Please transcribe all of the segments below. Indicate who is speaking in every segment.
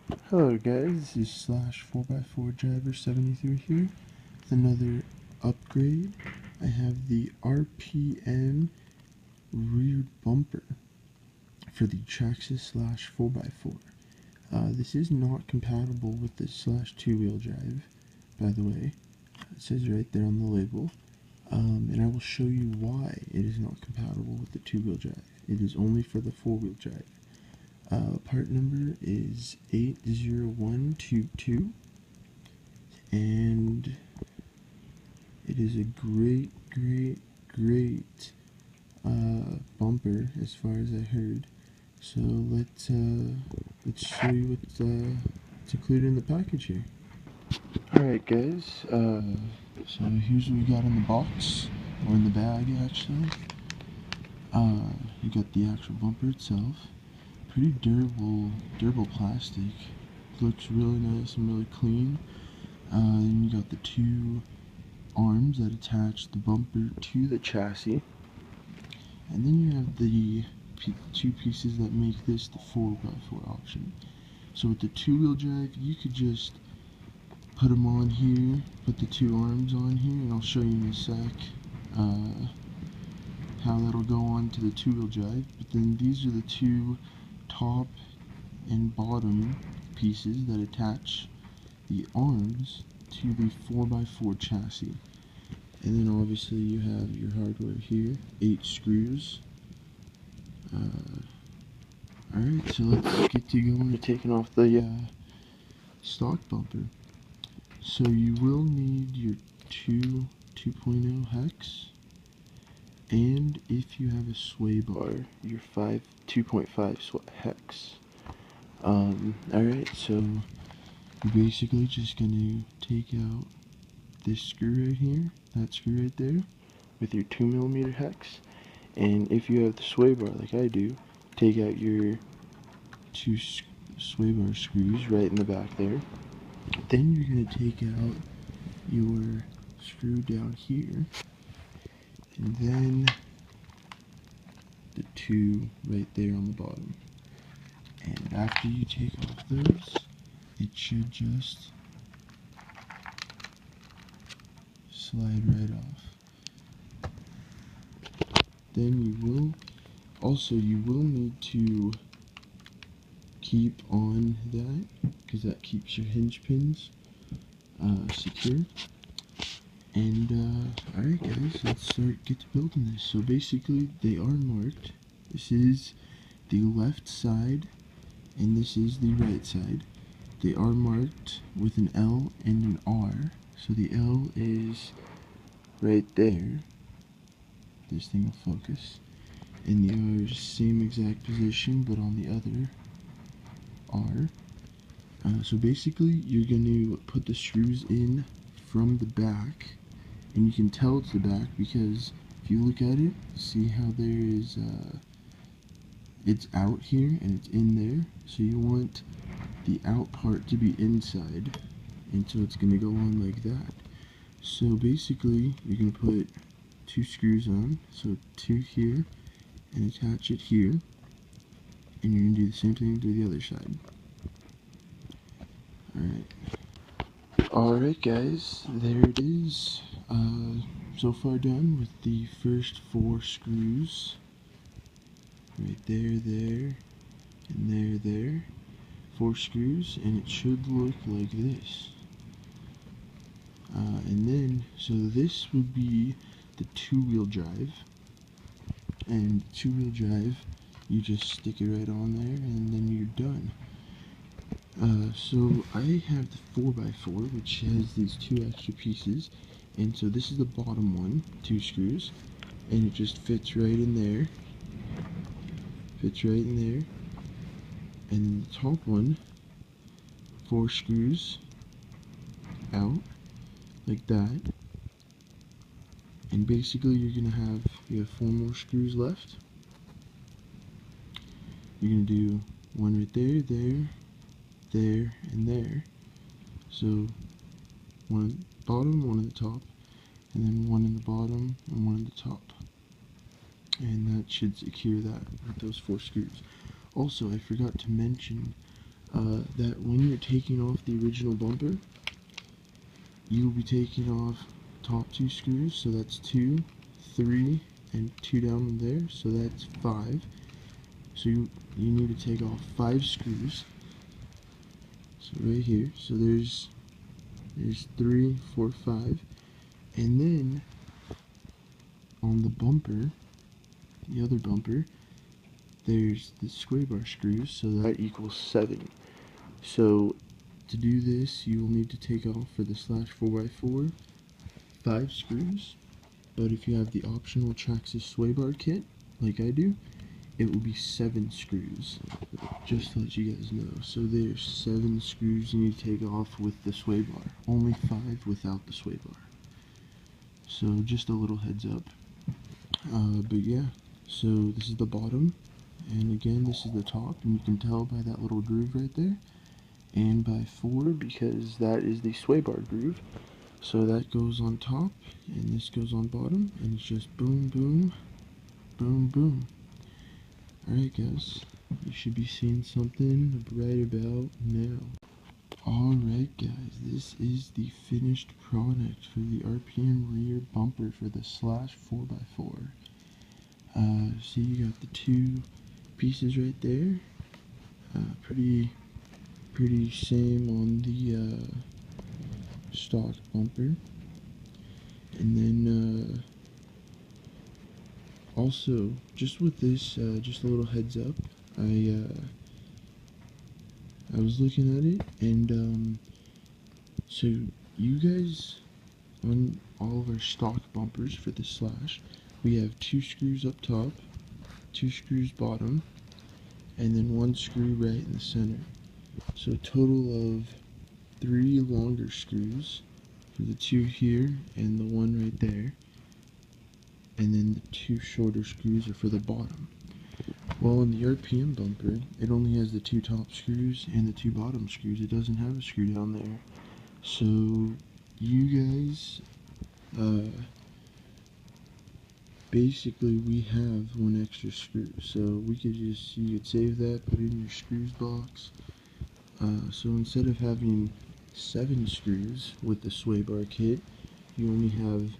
Speaker 1: Hello guys, this is Slash 4x4 Driver 73 here with another upgrade. I have the RPM rear bumper for the Traxxas Slash 4x4. This is not compatible with the Slash 2-wheel drive, by the way. It says right there on the label. And I will show you why it is not compatible with the 2-wheel drive. It is only for the 4-wheel drive. Part number is 80122, and it is a great bumper as far as I heard. So let's show you what's included in the package here. Alright guys, so here's what we got in the box, or in the bag actually. You got the actual bumper itself. Pretty durable plastic. Looks really nice and really clean. Then you got the two arms that attach the bumper to the chassis. And then you have the two pieces that make this the 4x4 option. So with the 2-wheel drive, you could just put them on here, put the two arms on here, and I'll show you in a sec how that'll go on to the 2-wheel drive. But then these are the two top and bottom pieces that attach the arms to the 4x4 chassis. And then obviously you have your hardware here, 8 screws. Alright, so let's get to going to taking off the stock bumper. So you will need your 2.0 hex, and if you have a sway bar, your 2.5 hex. Alright, so you're basically just going to take out this screw right here, that screw right there, with your 2mm hex, and if you have the sway bar like I do, take out your two sway bar screws right in the back there. Then you're going to take out your screw down here, and then the two right there on the bottom. And after you take off those, it should just slide right off. Then you will need to keep on that, because that keeps your hinge pins secure. And alright guys, let's get to building this. So basically they are marked. This is the left side and this is the right side. They are marked with an L and an R. So the L is right there. This thing will focus. And the R is same exact position but on the other R. So basically you're going to put the screws in from the back, and you can tell it's the back because if you look at it, see how there is it's out here and it's in there. So you want the out part to be inside, and so it's going to go on like that. So basically you're going to put two screws on, so two here, and attach it here, and you're going to do the same thing to the other side. Alright guys, there it is. So far done with the first 4 screws. Right there, there, and there. 4 screws, and it should look like this. And then, so this would be the 2-wheel drive. And 2-wheel drive, you just stick it right on there, and then you're done. So I have the 4x4, which has these 2 extra pieces, and so this is the bottom one, 2 screws, and it just fits right in there, and the top one, 4 screws out, like that, and basically you have 4 more screws left. You're going to do one right there, there, and there. So one at the bottom, one at the top, and then one in the bottom and one at the top. And that should secure that with those 4 screws. Also, I forgot to mention, that when you're taking off the original bumper, you'll be taking off top 2 screws, so that's 2, 3, and 2 down there, so that's 5. So you need to take off 5 screws. So right here, so there's 3, 4, 5, and then on the bumper, the other bumper, there's the sway bar screws, so that equals 7. So to do this, you will need to take off for the slash 4x4 5 screws, but if you have the optional Traxxas sway bar kit, like I do, it will be 7 screws, just to let you guys know. So there's 7 screws you need to take off with the sway bar, only 5 without the sway bar. So just a little heads up. But yeah, so this is the bottom, and again this is the top, and you can tell by that little groove right there, and by 4 because that is the sway bar groove. So that goes on top, and this goes on bottom, and it's just boom, boom, boom, boom. Alright guys, you should be seeing something right about now. Alright guys, this is the finished product for the RPM rear bumper for the slash 4x4. See, you got the 2 pieces right there. Pretty same on the stock bumper. And then also, just with this, just a little heads up, I was looking at it, and so you guys, on all of our stock bumpers for the slash, we have 2 screws up top, 2 screws bottom, and then 1 screw right in the center. So a total of 3 longer screws for the 2 here and the 1 right there, and then the 2 shorter screws are for the bottom. Well, in the RPM bumper, it only has the 2 top screws and the 2 bottom screws. It doesn't have a screw down there. So you guys, basically we have 1 extra screw. So we could just, you could save that, put it in your screws box. So instead of having 7 screws with the sway bar kit, you only have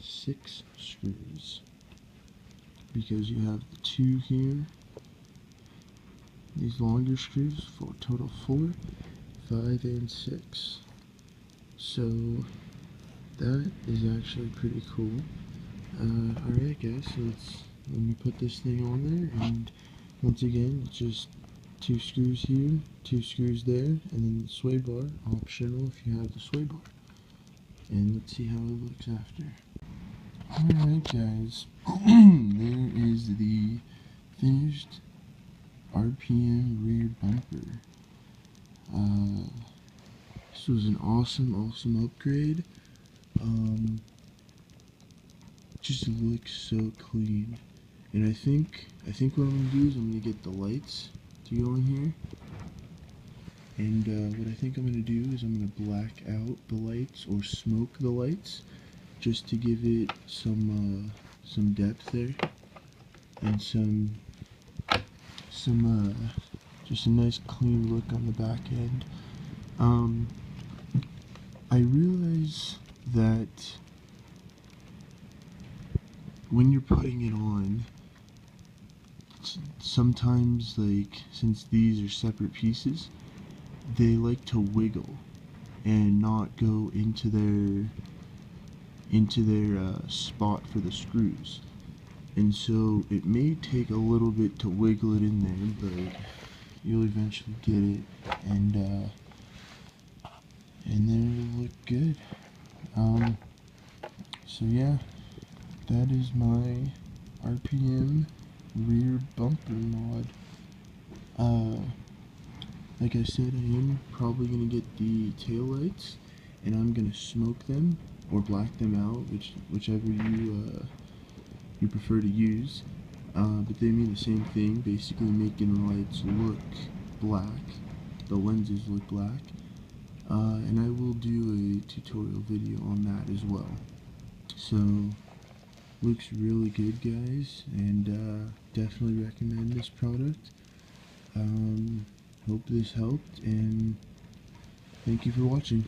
Speaker 1: 6 screws, because you have the 2 here, these longer screws, for a total 4, 5, and 6. So that is actually pretty cool. Alright guys, so let me put this thing on there, and once again, it's just 2 screws here, 2 screws there, and then the sway bar, optional if you have the sway bar. And let's see how it looks after. Alright guys, there is the finished RPM rear bumper. This was an awesome upgrade. Just looks so clean. And I think what I'm gonna do is I'm gonna get the lights to go in here. And what I think I'm gonna do is I'm gonna black out the lights or smoke the lights, just to give it some depth there, and just a nice clean look on the back end. I realize that when you're putting it on, sometimes, like, since these are separate pieces, they like to wiggle and not go into their spot for the screws, and so it may take a little bit to wiggle it in there, but you'll eventually get it, and then it'll look good. So yeah, that is my RPM rear bumper mod. Like I said, I am probably gonna get the tail lights, and I'm gonna smoke them or black them out, whichever you prefer to use. But they mean the same thing, basically making the lights look black, the lenses look black. And I will do a tutorial video on that as well. So, looks really good guys, and definitely recommend this product. hope this helped, and thank you for watching.